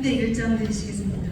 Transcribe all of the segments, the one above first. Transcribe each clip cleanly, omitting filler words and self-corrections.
201장 드리시겠습니다.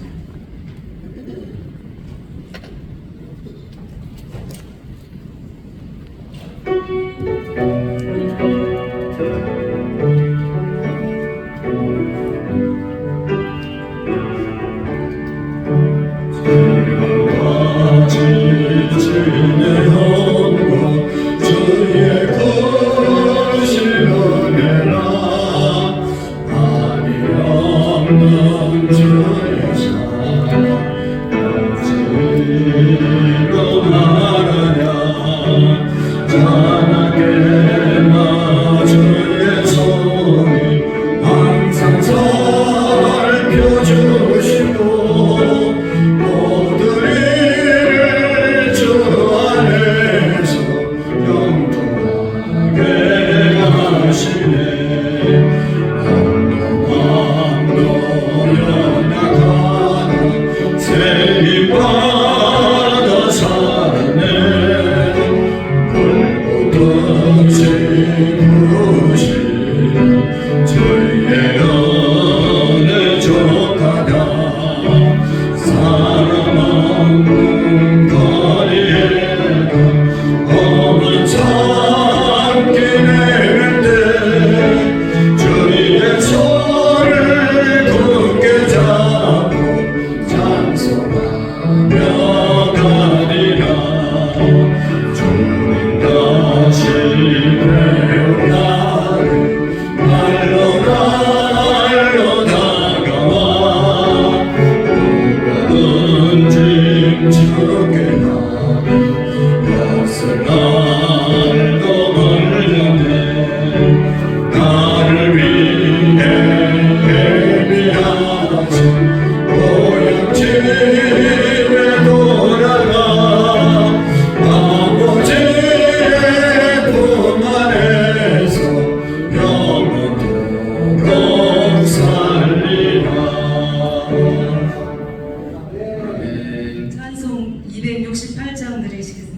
찬송 268장 드리시겠습니다.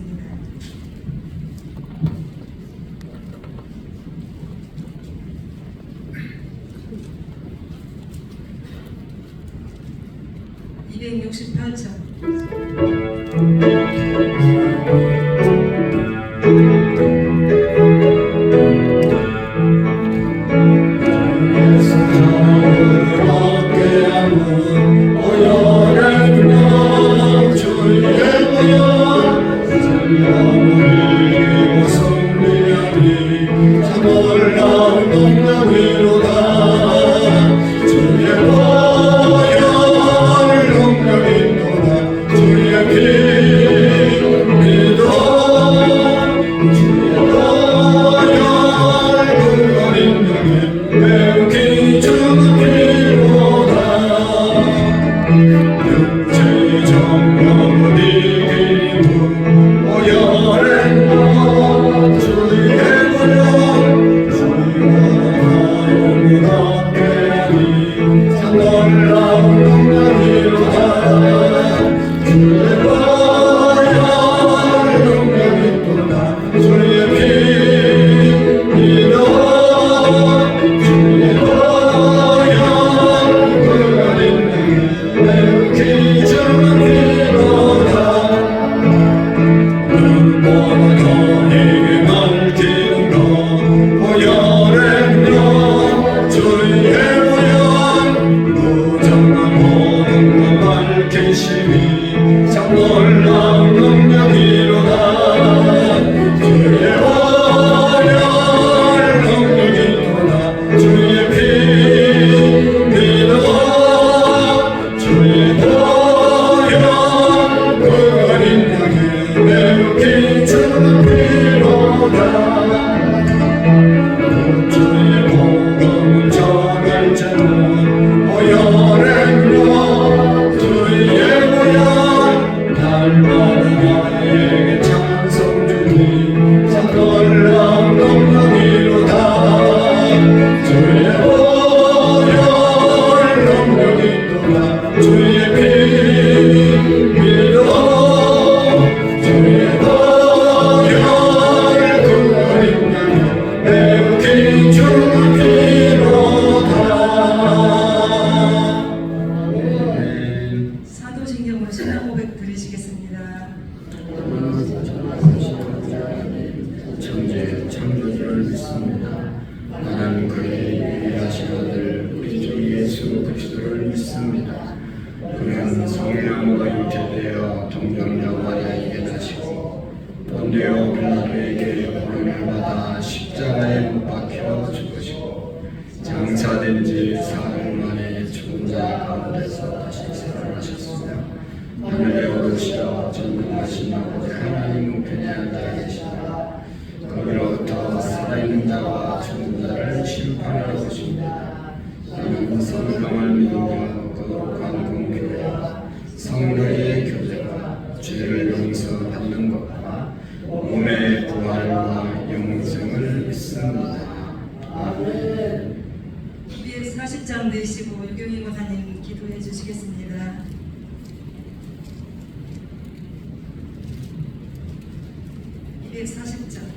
주의 보혈 능력 인도다 것을 믿습니다. 나는 그의 유일하신 아들 우리 주 예수 그리스도를 믿습니다. 그는 성령으로 잉태되어 동정녀 마리아에게 나시고 본디오 빌라도에게 고난을 받아 십자가에 못 박혀 죽으시고 장사된 지 사흘 만에 죽은 자 가운데서 다시 살아나셨으며 하늘에 오르시어 전능하신 아버지 하나님 우편에 앉아 계시다. 거기로부터 살아있는 자와 죽은 자를 심판하러 오십니다. 나는 성령을 믿으며 거룩한 공교회 성도의 교제가 죄를 용서받는 것과 몸의 부활과 영생을 믿습니다. 아멘. 240장 내시고 유경희 권사님 기도해 주시겠습니다. 240장.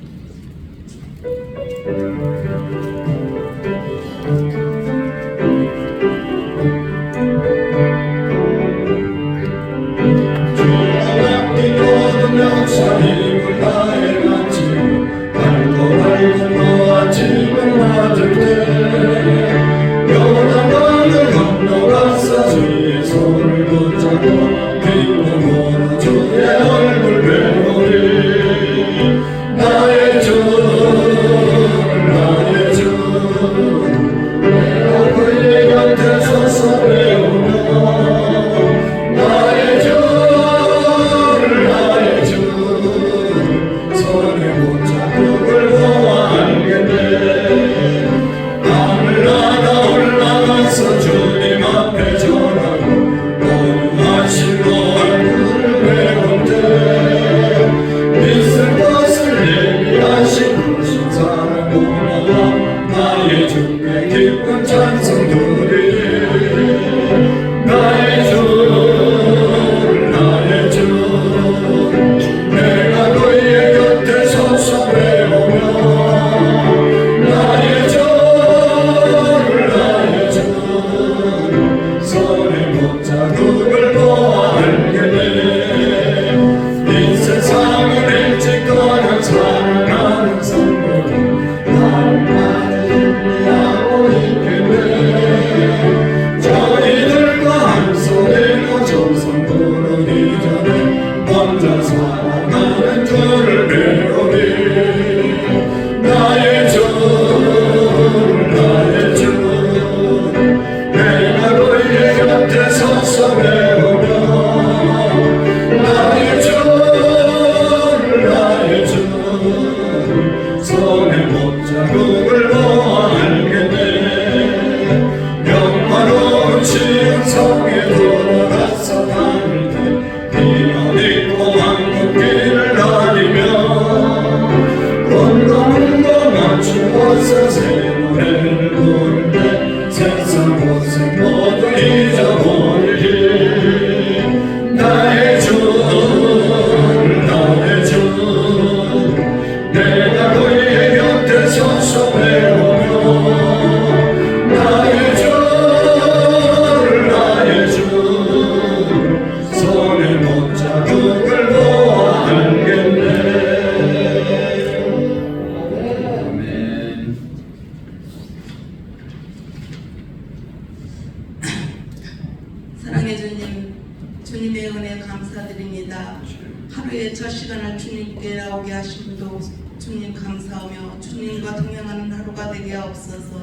사랑해 주님의 은혜 감사드립니다. 하루의 첫 시간을 주님께 나오게 하심도 주님 감사하며 주님과 동행하는 하루가 되게 하옵소서.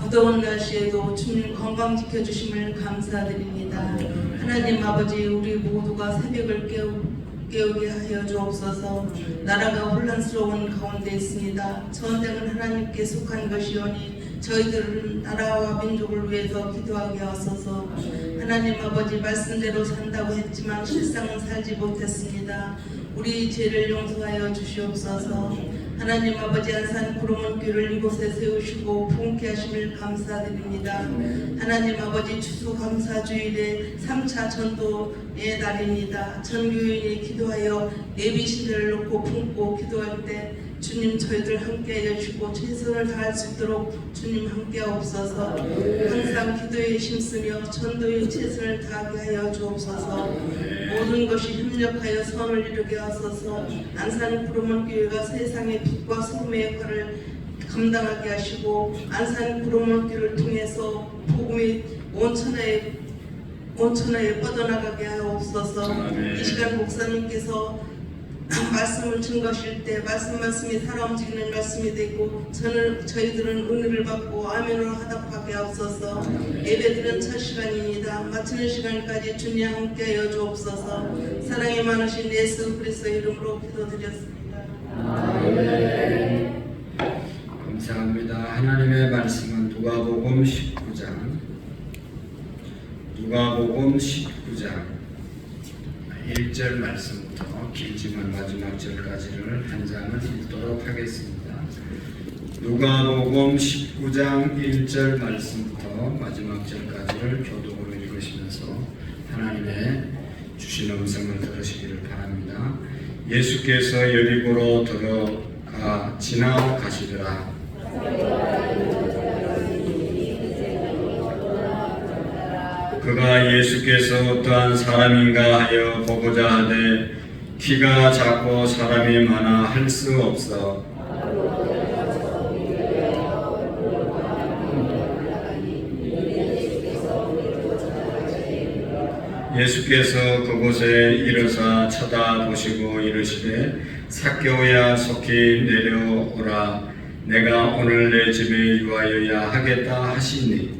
무더운 날씨에도 주님 건강 지켜주심을 감사드립니다. 하나님 아버지, 우리 모두가 새벽을 깨우게 하여 주옵소서. 나라가 혼란스러운 가운데 있습니다. 전쟁은 하나님께 속한 것이오니 저희들은 나라와 민족을 위해서 기도하게 하소서. 하나님 아버지, 말씀대로 산다고 했지만 실상은 살지 못했습니다. 우리 죄를 용서하여 주시옵소서. 하나님 아버지, 안산 구름원교를 이곳에 세우시고 부흥케 하심을 감사드립니다. 하나님 아버지, 추수감사주일에 3차 전도의 날입니다. 전 교인이 기도하여 예비신을 놓고 품고 기도할 때 주님 주님 저희들 함께 해주시고 최선을 다할 수 있도록 주님 함께 하옵소서. 항상 기도에 힘쓰며 전도에 최선을 다하게 하여 주옵소서. 모든 것이 협력하여 선을 이루게 하소서. 안산 구름원교회가 세상의 빛과 소금의 역할을 감당하게 하시고 안산 구름원교회를 통해서 복음이 온천하에 뻗어나가게 하옵소서. 이 시간 목사님께서 말씀을 증거하실 때 말씀이 살아 움직이는 말씀이 되고 저희들은 은혜를 받고 아멘으로 하답하게 하옵소서. 예배드리는 첫 시간입니다. 마치는 시간까지 주님 함께하여 주옵소서. 사랑이 많으신 예수 그리스도의 이름으로 기도드렸습니다. 감사합니다. 하나님의 말씀은 누가복음 19장 1절 말씀부터 길지만 마지막 절까지를 한 장을 읽도록 하겠습니다. 누가복음 19장 1절 말씀부터 마지막 절까지를 교독으로 읽으시면서 하나님의 주신 음성을 들으시기를 바랍니다. 예수께서 여리고로 들어가 지나가시더라. 그가 예수께서 어떠한 사람인가 하여 보고자 하되 키가 작고 사람이 많아 할 수 없어 예수께서 그곳에 이르사 쳐다보시고 이르시되 삭개오야 속히 내려오라 내가 오늘 내 집에 유하여야 하겠다 하시니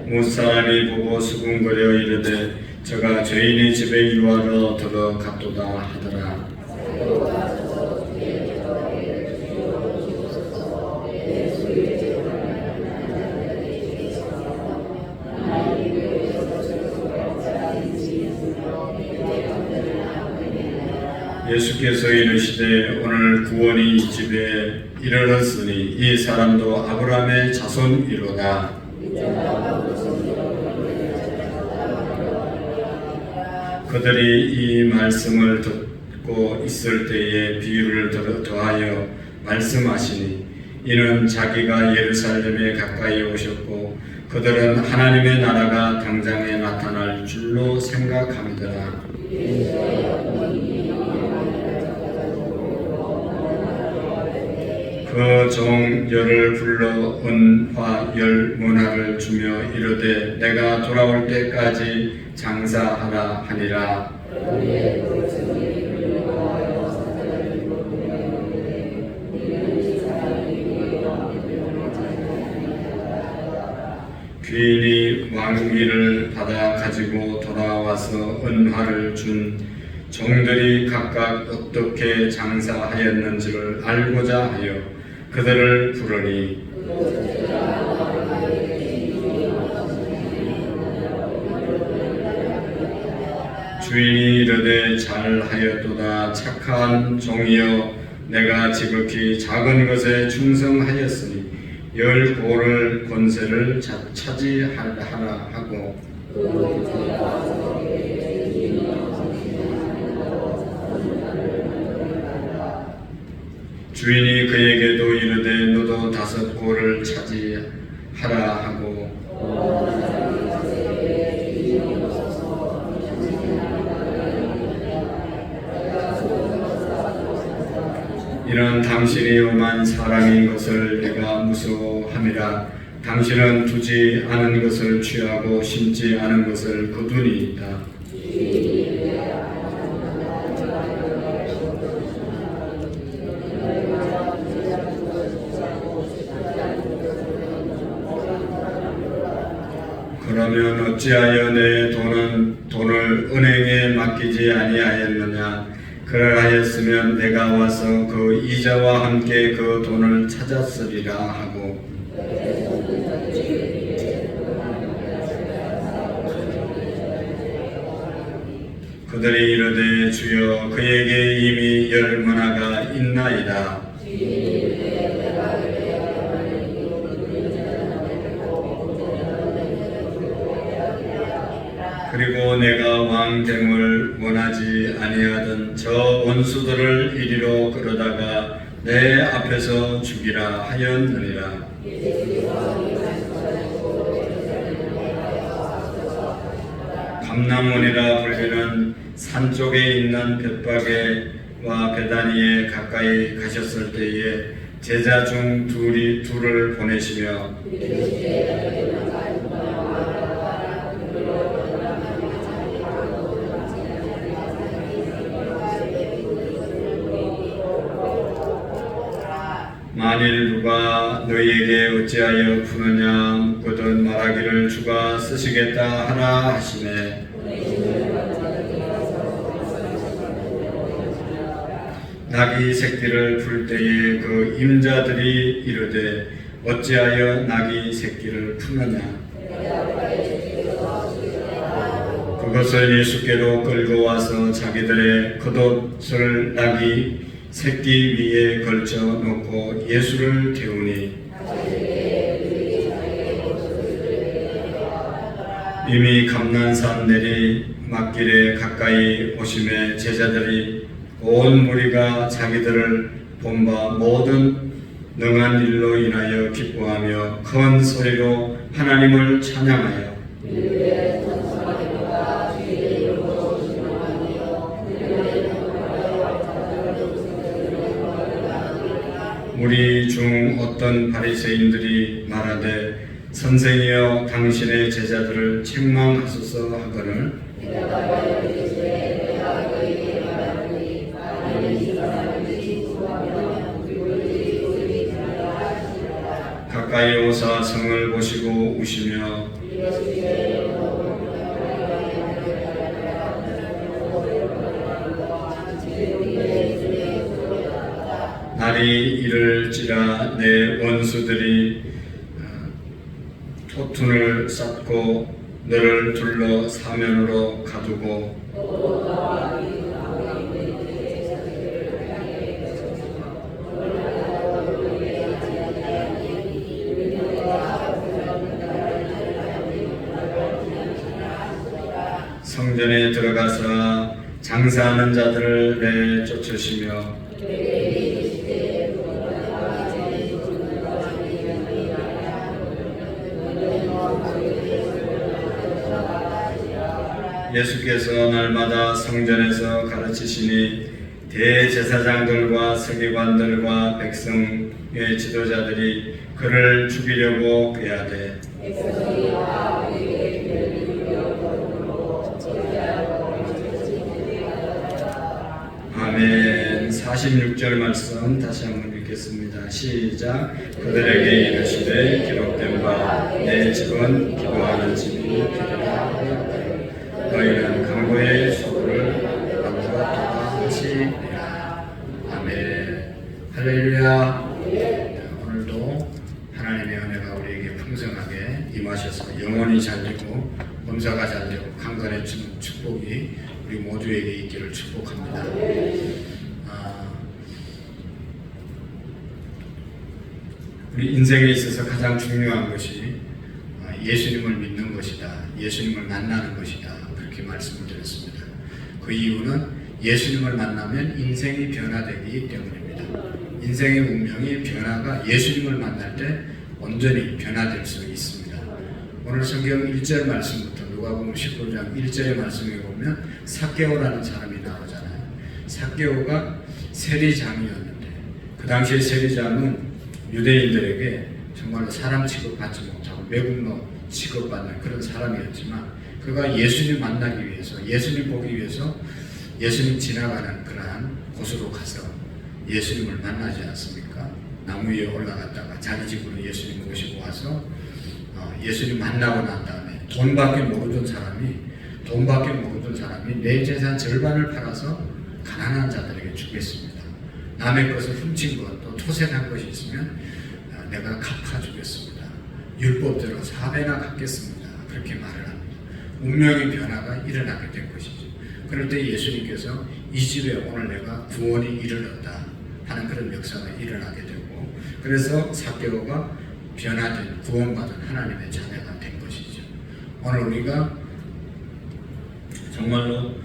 못사람이 보고 수군거려 이르되 저가 죄인의 집에 유하러 들어갔도다 하더라. 예수께서 이르시되 오늘 구원이 이 집에 이르렀으니 이 사람도 아브라함의 자손이로다. 그들이 이 말씀을 듣고 있을 때에 비유를 더하여 말씀하시니 이는 자기가 예루살렘에 가까이 오셨고 그들은 하나님의 나라가 당장에 나타날 줄로 생각함이더라. 그 종 열을 불러 은화 열 문화를 주며 이르되 내가 돌아올 때까지 장사하라 하니라. 귀인이 왕위를 받아 가지고 돌아와서 은화를 준 종들이 각각 어떻게 장사하였는지를 알고자 하여 그들을 부르니 주인이 이르되 잘하였도다 착한 종이여 내가 지극히 작은 것에 충성하였으니 10고를 권세를 차지하라 하고 주인이 그에게도 이르되 너도 5고를 차지하라 하고 이는 당신이 엄한 사람인 것을 내가 무서워함이라. 당신은 두지 않은 것을 취하고 심지 않은 것을 거두니이다. 그러면 어찌하여 내 돈을 은행에 맡기지 아니하였느냐? 그러하였으면 내가 와서 그 이자와 함께 그 돈을 찾았으리라 하고 그들이 이르되 주여 그에게 이미 10문화가 있나이다. 그리고 내가 왕됨을 원하지 아니하던 저 원수들을 이리로 끌어다가 내 앞에서 죽이라 하였느니라. 감람원이라 불리는 산 쪽에 있는 벳바게와 베다니에 가까이 가셨을 때에 제자 중 둘을 보내시며 만일 누가 너희에게 어찌하여 푸느냐 묻거든 말하기를 주가 쓰시겠다 하라 하시매 나귀 새끼를 풀 때에 그 임자들이 이르되 어찌하여 나귀 새끼를 푸느냐 그것을 예수께로 끌고 와서 자기들의 겉옷을 나귀 새끼 위에 걸쳐 놓고 예수를 태우니 이미 감난산 내리막길에 가까이 오심에 제자들이 온 무리가 자기들을 본바 모든 능한 일로 인하여 기뻐하며 큰 소리로 하나님을 찬양하여 우리 중 어떤 바리새인들이 말하되 선생이여 당신의 제자들을 책망하소서 하거늘 가까이 오사 성을 보시고 우시며 날이 이를지라 내 원수들이 토툰을 쌓고 너를 둘러 사면으로 가두고 성전에 들어가서 장사하는 자들을 내쫓으시며 예수께서 날마다 성전에서 가르치시니 대제사장들과 서기관들과 백성의 지도자들이 그를 죽이려고 꾀하되 아멘. 46절 말씀 다시 한번 읽겠습니다. 시작. 그들에게 이르시되 기록된 바 내 집은 기도하는 집이 되리라 하였더니 너희는 강도의 소굴을 남과 같이니라. 아멘. 할렐루야. 오늘도 하나님의 은혜가 우리에게 풍성하게 임하셔서 영혼이 잘되고 범사가 잘되고 강건해지는 축복이 우리 모두에게 있기를 축복합니다. 우리 인생에 있어서 가장 중요한 것이 예수님을 믿는 것이다. 예수님을 만나는 것이다. 그렇게 말씀을 드렸습니다. 그 이유는 예수님을 만나면 인생이 변화되기 때문입니다. 인생의 운명이 변화가 예수님을 만날 때 온전히 변화될 수 있습니다. 오늘 성경 1절 말씀부터 누가복음 19장 1절의 말씀에 보면 삭개오라는 사람이 나오잖아요. 삭개오가 세리장이었는데 그 당시에 세리장은 유대인들에게 정말로 사람 취급받지 못하고 매국노 취급받는 그런 사람이었지만 그가 예수님 만나기 위해서 예수님 보기 위해서 예수님 지나가는 그러한 곳으로 가서 예수님을 만나지 않습니까? 나무 위에 올라갔다가 자기 집으로 예수님 모시고 와서 예수님 만나고 난 다음에 돈밖에 모르던 사람이 내 재산 절반을 팔아서 가난한 자들에게 주겠습니다. 남의 것을 훔친 것 또 토색한 것이 있으면 내가 갚아주겠습니다. 율법대로 4배나 갚겠습니다. 그렇게 말을 합니다. 운명의 변화가 일어나게 된 것이죠. 그럴 때 예수님께서 이 집에 오늘 내가 구원이 이르렀다 하는 그런 역사가 일어나게 되고 그래서 삭개오가 변화된 구원받은 하나님의 자녀가 된 것이죠. 오늘 우리가 정말로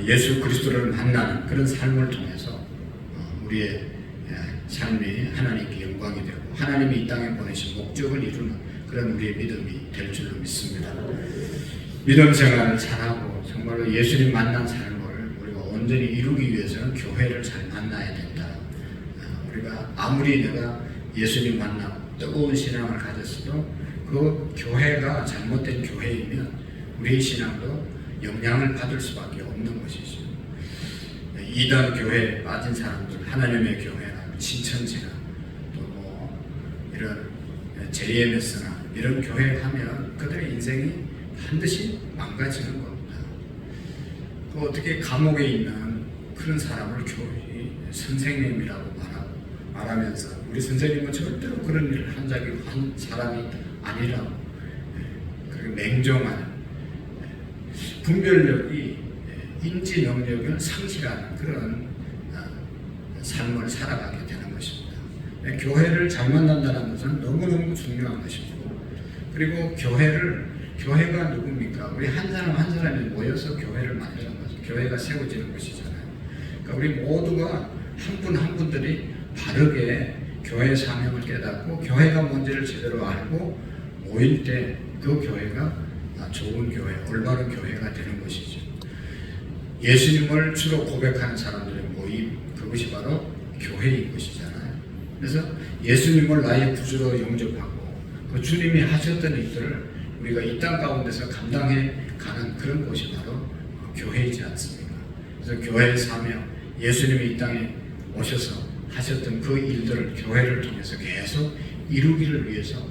예수 그리스도를 만나는 그런 삶을 통해서 우리의 삶이 하나님께 영광이 되고 하나님이 이 땅에 보내신 목적을 이루는 그런 우리의 믿음이 될 줄로 믿습니다. 믿음 생활을 잘하고 정말로 예수님 만난 삶을 우리가 온전히 이루기 위해서는 교회를 잘 만나야 된다. 우리가 아무리 내가 예수님 만나고 뜨거운 신앙을 가졌어도 그 교회가 잘못된 교회이면 우리의 신앙도 영향을 받을 수밖에 없는 것이죠. 이단 교회에 빠진 사람들, 하나님의 교회나 신천지나 또 뭐 이런 JMS나 이런 교회에 가면 그들의 인생이 반드시 망가지는 겁니다. 그 어떻게 감옥에 있는 그런 사람을 교회 선생님이라고 말하면서 우리 선생님은 절대로 그런 일을 한 적이 한 사람이 아니라고 그렇게 맹정한 분별력이 인지 능력을 상실하는 그런 삶을 살아가게 되는 것입니다. 교회를 잘 만난다는 것은 너무너무 중요한 것이고 그리고 교회가 누굽니까? 우리 한 사람 한 사람이 모여서 교회를 만드는 거죠. 교회가 세워지는 것이잖아요. 그러니까 우리 모두가 한 분 한 분들이 바르게 교회의 사명을 깨닫고 교회가 뭔지를 제대로 알고 모일 때 그 교회가 좋은 교회, 올바른 교회가 되는 것이죠. 예수님을 주로 고백하는 사람들의 모임, 그것이 바로 교회인 것이잖아요. 그래서 예수님을 나의 구주로 영접하고 그 주님이 하셨던 일들을 우리가 이 땅 가운데서 감당해 가는 그런 곳이 바로 교회이지 않습니까? 그래서 교회의 사명, 예수님이 이 땅에 오셔서 하셨던 그 일들을 교회를 통해서 계속 이루기를 위해서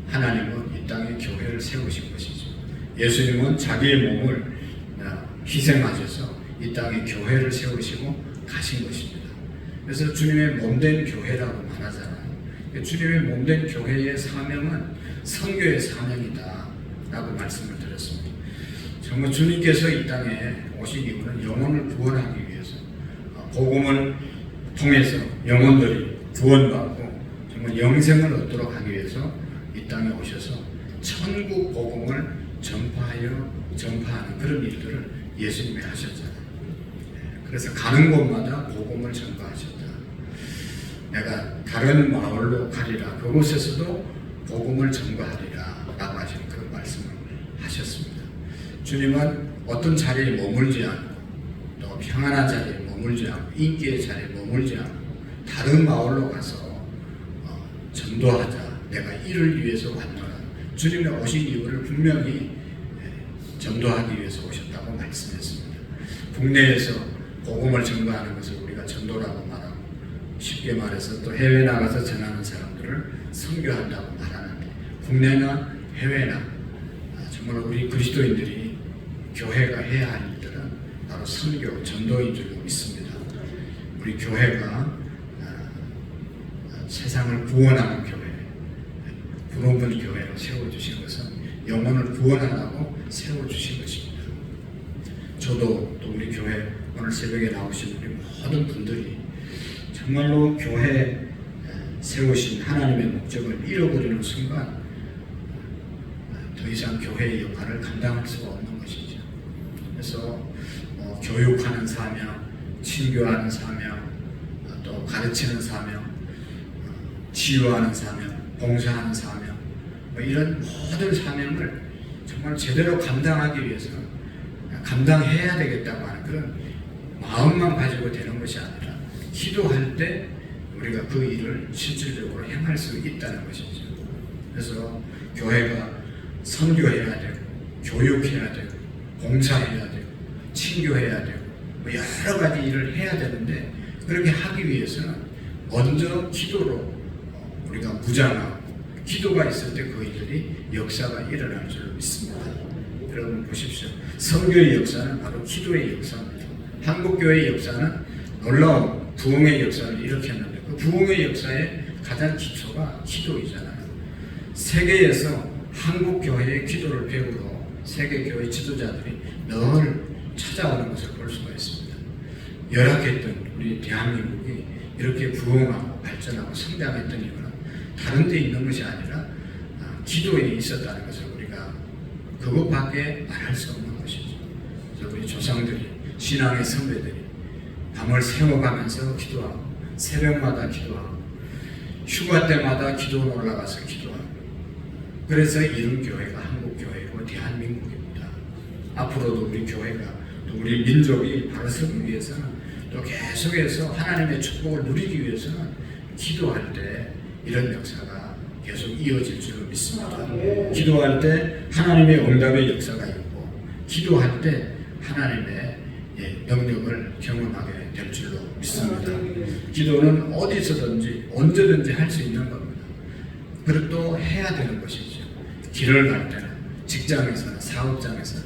하나님은 이 땅에 교회를 세우신 것이죠. 예수님은 자기의 몸을 희생하셔서 이 땅에 교회를 세우시고 가신 것입니다. 그래서 주님의 몸된 교회라고 말하잖아요. 주님의 몸된 교회의 사명은 선교의 사명이다 라고 말씀을 드렸습니다. 정말 주님께서 이 땅에 오신 이유는 영혼을 구원하기 위해서 복음을 통해서 영혼들이 구원받고 정말 영생을 얻도록 하기 위해서 이 땅에 오셔서 천국 복음을 전파하는 그런 일들을 예수님이 하셨잖아요. 그래서 가는 곳마다 복음을 전파하셨다. 내가 다른 마을로 가리라. 그곳에서도 복음을 전파하리라 라고 하시는 그런 말씀을 하셨습니다. 주님은 어떤 자리에 머물지 않고 또 평안한 자리에 머물지 않고 인기의 자리에 머물지 않고 다른 마을로 가서 전도하자. 내가 이를 위해서 왔노라. 주님의 오신 이유를 분명히 전도하기 위해서 오셨다고 말씀했습니다. 국내에서 복음을 전파하는 것을 우리가 전도라고 말하고 쉽게 말해서 또 해외 나가서 전하는 사람들을 선교한다고 말하는데 국내나 해외나 정말 우리 그리스도인들이 교회가 해야 할 일들은 바로 선교, 전도인 줄로 믿습니다. 우리 교회가 세상을 구원하는 교회, 구원받은 교회로 세워주신 것은 영혼을 구원하라고 세워주신 것입니다. 저도 또 우리 교회 오늘 새벽에 나오신 우리 모든 분들이 정말로 교회 세우신 하나님의 목적을 잃어버리는 순간 더 이상 교회의 역할을 감당할 수가 없는 것이죠. 그래서 교육하는 사명, 친교하는 사명, 또 가르치는 사명, 치유하는 사명, 봉사하는 사명, 이런 모든 사명을 정말 제대로 감당하기 위해서는 감당해야 되겠다고 하는 그런 마음만 가지고 되는 것이 아니라 기도할 때 우리가 그 일을 실질적으로 행할 수 있다는 것이죠. 그래서 교회가 선교해야 되고 교육해야 되고 봉사해야 되고 친교해야 되고 여러 가지 일을 해야 되는데 그렇게 하기 위해서는 먼저 기도로 우리가 무장하고 기도가 있을 때 그 일들이 역사가 일어날 줄 믿습니다. 여러분 보십시오. 선교의 역사는 바로 기도의 역사입니다. 한국교회의 역사는 놀라운 부흥의 역사를 일으켰는데 그 부흥의 역사의 가장 기초가 기도이잖아요. 세계에서 한국교회의 기도를 배우러 세계교회 지도자들이 늘 찾아오는 것을 볼 수가 있습니다. 열악했던 우리 대한민국이 이렇게 부흥하고 발전하고 성장했던 이유는 다른 데 있는 것이 아니라 기도에 있었다는 것을 우리가 그것밖에 말할 수 없는 것이죠. 그렇습니다. 우리 조상들이, 신앙의 선배들이 밤을 새워가면서 기도하고 새벽마다 기도하고 휴가 때마다 기도원 올라가서 기도하고, 그래서 이런 교회가 한국교회고 대한민국입니다. 앞으로도 우리 교회가 또 우리 민족이 바로 서기 위해서는 또 계속해서 하나님의 축복을 누리기 위해서는 기도할 때 이런 역사가 계속 이어질 줄 믿습니다. 기도할 때 하나님의 응답의 역사가 있고, 기도할 때 하나님의 능력을 경험하게 될 줄로 믿습니다. 기도는 어디서든지 언제든지 할 수 있는 겁니다. 그리고 또 해야 되는 것이죠. 길을 갈 때는, 직장에서나 사업장에서나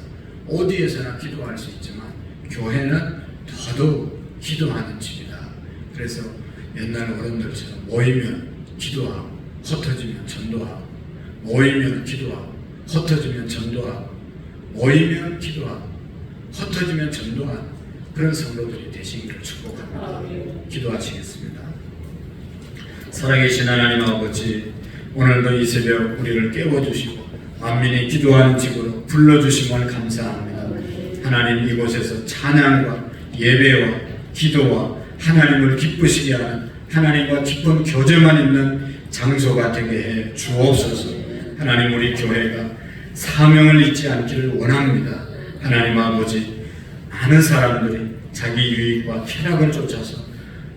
어디에서나 기도할 수 있지만 교회는 더더욱 기도하는 집이다. 그래서 옛날 어른들처럼 모이면 기도하고 흩어지면 전도하고, 모이면 기도하고 흩어지면 전도하고, 모이면 기도하고 흩어지면 전도하는 그런 성도들이 되시기를 축복합니다. 기도하시겠습니다. 살아계신 하나님 아버지, 오늘도 이 새벽 우리를 깨워주시고 만민이 기도하는 집으로 불러주심을 감사합니다. 하나님, 이곳에서 찬양과 예배와 기도와 하나님을 기쁘시게 하는 하나님과 깊은 교제만 있는 장소가 되게 해 주옵소서. 하나님, 우리 교회가 사명을 잊지 않기를 원합니다. 하나님 아버지, 많은 사람들이 자기 유익과 쾌락을 쫓아서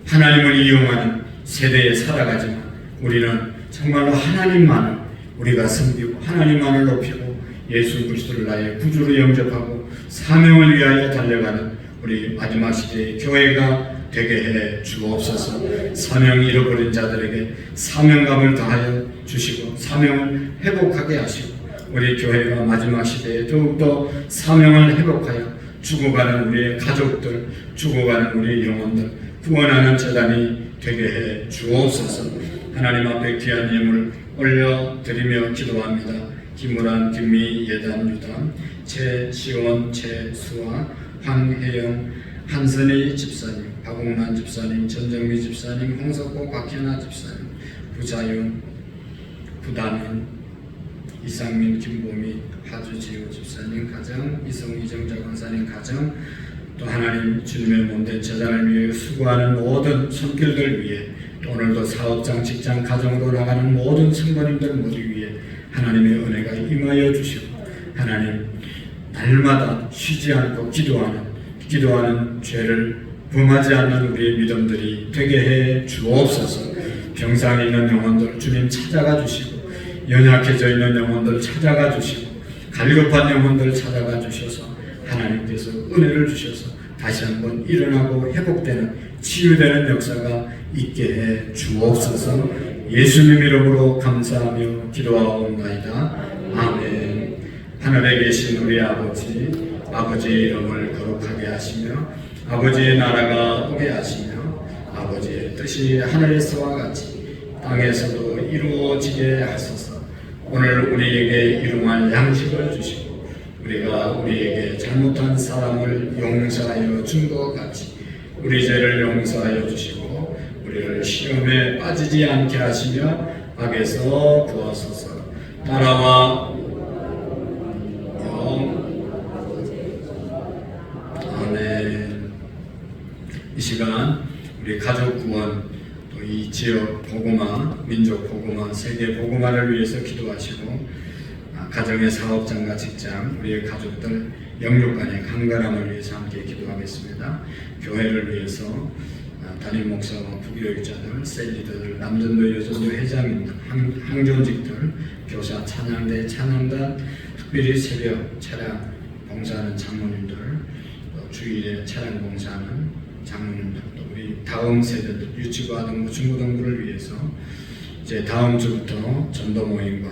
하나님을 이용하는 세대에 살아가지만 우리는 정말로 하나님만을 우리가 섬기고 하나님만을 높이고 예수 그리스도를 나의 구주로 영접하고 사명을 위하여 달려가는 우리 마지막 시대의 교회가 되게 해 주옵소서. 사명 잃어버린 자들에게 사명감을 더하여 주시고 사명을 회복하게 하시고, 우리 교회가 마지막 시대에 더욱더 사명을 회복하여 죽어가는 우리의 가족들, 죽어가는 우리 영혼들 구원하는 재단이 되게 해 주옵소서. 하나님 앞에 귀한 예물 올려드리며 기도합니다. 김우란, 김미, 예단, 유단, 최시원, 최수아, 황혜영, 한선희 집사님, 박옥란 집사님, 전정미 집사님, 홍석호, 박현아 집사님, 부자윤, 부다민, 이상민, 김보미, 하주지우 집사님 가정, 이성희 정자 권사님 가정, 또 하나님 주님의 몸된 제자를 위해 수고하는 모든 손길들 위해, 또 오늘도 사업장, 직장, 가정으로 나가는 모든 성도님들 모두 위해 하나님의 은혜가 임하여 주시고, 하나님 날마다 쉬지 않고 기도하는 죄를 범하지 않는 우리의 믿음들이 되게 해 주옵소서. 병상에 있는 영혼들 주님 찾아가 주시고, 연약해져 있는 영혼들 찾아가 주시고, 갈급한 영혼들 찾아가 주셔서 하나님께서 은혜를 주셔서 다시 한번 일어나고 회복되는 치유되는 역사가 있게 해 주옵소서. 예수님 이름으로 감사하며 기도하옵나이다. 아멘. 하늘에 계신 우리 아버지, 아버지의 이름을 거룩하게 하시며 아버지의 나라가 오게 하시며 아버지의 뜻이 하늘에서와 같이 땅에서도 이루어지게 하소서. 오늘 우리에게 일용할 양식을 주시고 우리가 우리에게 잘못한 사람을 용서하여 준 것 같이 우리 죄를 용서하여 주시고 우리를 시험에 빠지지 않게 하시며 악에서 구하소서. 나라와 아멘. 이 시간 우리 가족 구원, 또 이 지역 복음화, 민족 복음화, 세계 복음화를 위해서 기도하시고, 가정의 사업장과 직장, 우리의 가족들 영육간의 강건함을 위해서 함께 기도하겠습니다. 교회를 위해서 담임 목사와 부교육자들, 셀리더들, 남전도 여전도 회장님들, 항존직들, 교사, 찬양대, 찬양단, 특별히 새벽 차량 봉사하는 장로님들, 주일에 차량 봉사하는 장로님들, 또 우리 다음 세대들, 유치고등부, 중고등부를 위해서 이제 다음 주부터 전도 모임과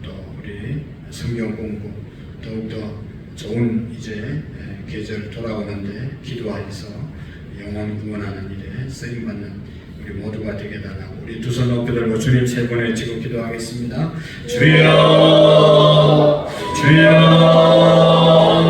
또 우리 성경 공부 더욱더 좋은 이제 계절 돌아오는데 기도하여서 영혼 구원하는 일에 쓰임받는 우리 모두가 되게 달라고 우리 두 손 높이 들고 주님 세 번 외치고 기도하겠습니다. 주여 주여